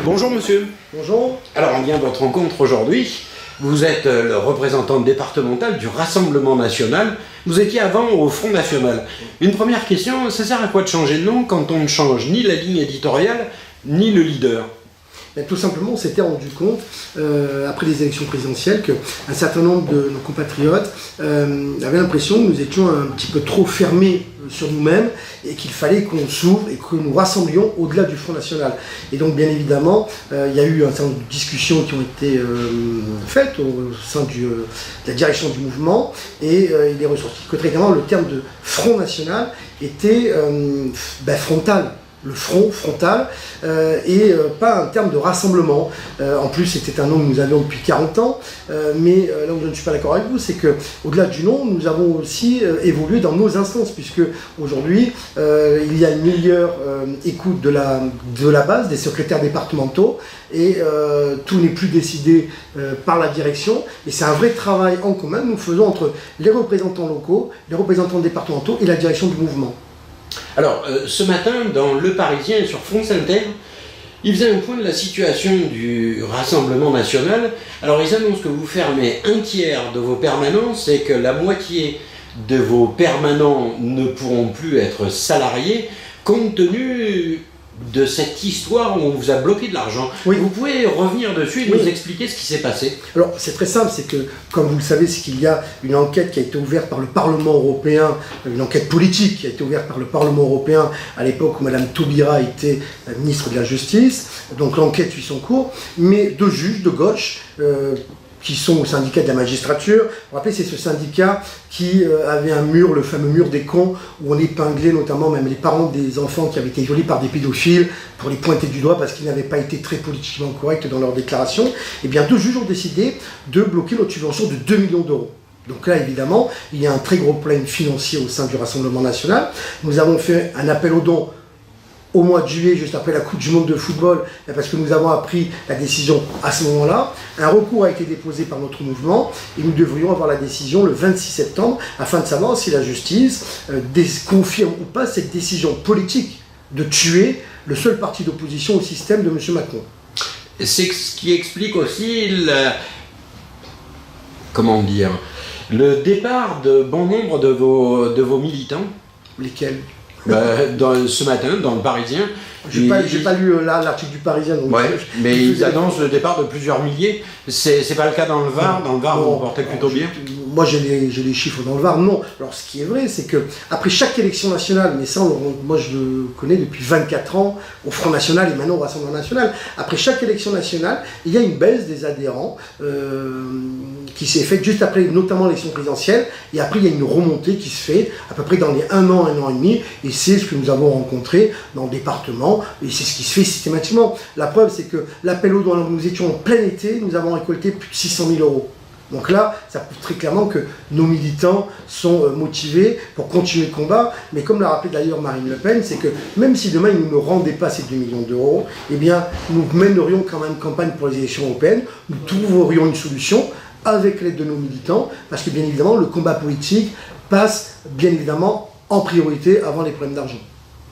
Bonjour monsieur. Bonjour. Alors on vient à votre rencontre aujourd'hui. Vous êtes le représentant départemental du Rassemblement National. Vous étiez avant au Front National. Une première question, ça sert à quoi de changer de nom quand on ne change ni la ligne éditoriale, ni le leader ? Tout simplement, on s'était rendu compte, après les élections présidentielles, qu'un certain nombre de nos compatriotes avaient l'impression que nous étions un petit peu trop fermés sur nous-mêmes et qu'il fallait qu'on s'ouvre et que nous rassemblions au-delà du Front National. Et donc, bien évidemment, il y a eu un certain nombre de discussions qui ont été faites au sein de la direction du mouvement et il est ressorti que très clairement le terme de Front National était frontal. Le front, frontal, et pas un terme de rassemblement. En plus, c'était un nom que nous avions depuis 40 ans, mais là où je ne suis pas d'accord avec vous, c'est qu'au-delà du nom, nous avons aussi évolué dans nos instances, puisque aujourd'hui, il y a une meilleure écoute de la base, des secrétaires départementaux, et tout n'est plus décidé par la direction, et c'est un vrai travail en commun que nous faisons entre les représentants locaux, les représentants départementaux et la direction du mouvement. Alors, ce matin, dans Le Parisien et sur France Inter, ils faisaient un point de la situation du Rassemblement National. Alors, ils annoncent que vous fermez un tiers de vos permanences et que la moitié de vos permanents ne pourront plus être salariés, compte tenu de cette histoire où on vous a bloqué de l'argent. Oui. Vous pouvez revenir dessus et nous expliquer ce qui s'est passé? Alors, c'est très simple, c'est que, comme vous le savez, c'est qu'il y a une enquête qui a été ouverte par le Parlement européen, une enquête politique qui a été ouverte par le Parlement européen à l'époque où Mme Taubira était la ministre de la Justice. Donc l'enquête suit son cours, mais deux juges de gauche, qui sont au syndicat de la magistrature. Vous vous rappelez, c'est ce syndicat qui avait un mur, le fameux mur des cons, où on épinglait notamment même les parents des enfants qui avaient été violés par des pédophiles pour les pointer du doigt parce qu'ils n'avaient pas été très politiquement corrects dans leurs déclarations. Et bien, deux juges ont décidé de bloquer notre subvention de 2 millions d'euros. Donc là, évidemment, il y a un très gros problème financier au sein du Rassemblement National. Nous avons fait un appel aux dons au mois de juillet, juste après la Coupe du Monde de football, parce que nous avons appris la décision à ce moment-là. Un recours a été déposé par notre mouvement et nous devrions avoir la décision le 26 septembre afin de savoir si la justice confirme ou pas cette décision politique de tuer le seul parti d'opposition au système de M. Macron. C'est ce qui explique aussi comment dire, le départ de bon nombre de vos militants. Lesquels? Ce matin, dans le Parisien. J'ai pas lu l'article du Parisien. Donc mais ils annoncent le départ de plusieurs milliers. C'est pas le cas dans le Var. Dans le Var, vous vous portez plutôt bien. Moi, j'ai les chiffres dans le Var. Non. Alors, ce qui est vrai, c'est que après chaque élection nationale, mais ça, moi, je le connais depuis 24 ans au Front National et maintenant au Rassemblement National. Après chaque élection nationale, il y a une baisse des adhérents qui s'est faite juste après, notamment l'élection présidentielle. Et après, il y a une remontée qui se fait à peu près dans les 1 an et demi. Et c'est ce que nous avons rencontré dans le département. Et c'est ce qui se fait systématiquement. La preuve, c'est que l'appel aux dons, nous étions en plein été, nous avons récolté plus de 600 000 euros. Donc là, ça prouve très clairement que nos militants sont motivés pour continuer le combat. Mais comme l'a rappelé d'ailleurs Marine Le Pen, c'est que même si demain ils ne nous rendaient pas ces 2 millions d'euros, eh bien, nous mènerions quand même campagne pour les élections européennes. Nous trouverions une solution avec l'aide de nos militants, parce que bien évidemment, le combat politique passe bien évidemment en priorité avant les problèmes d'argent.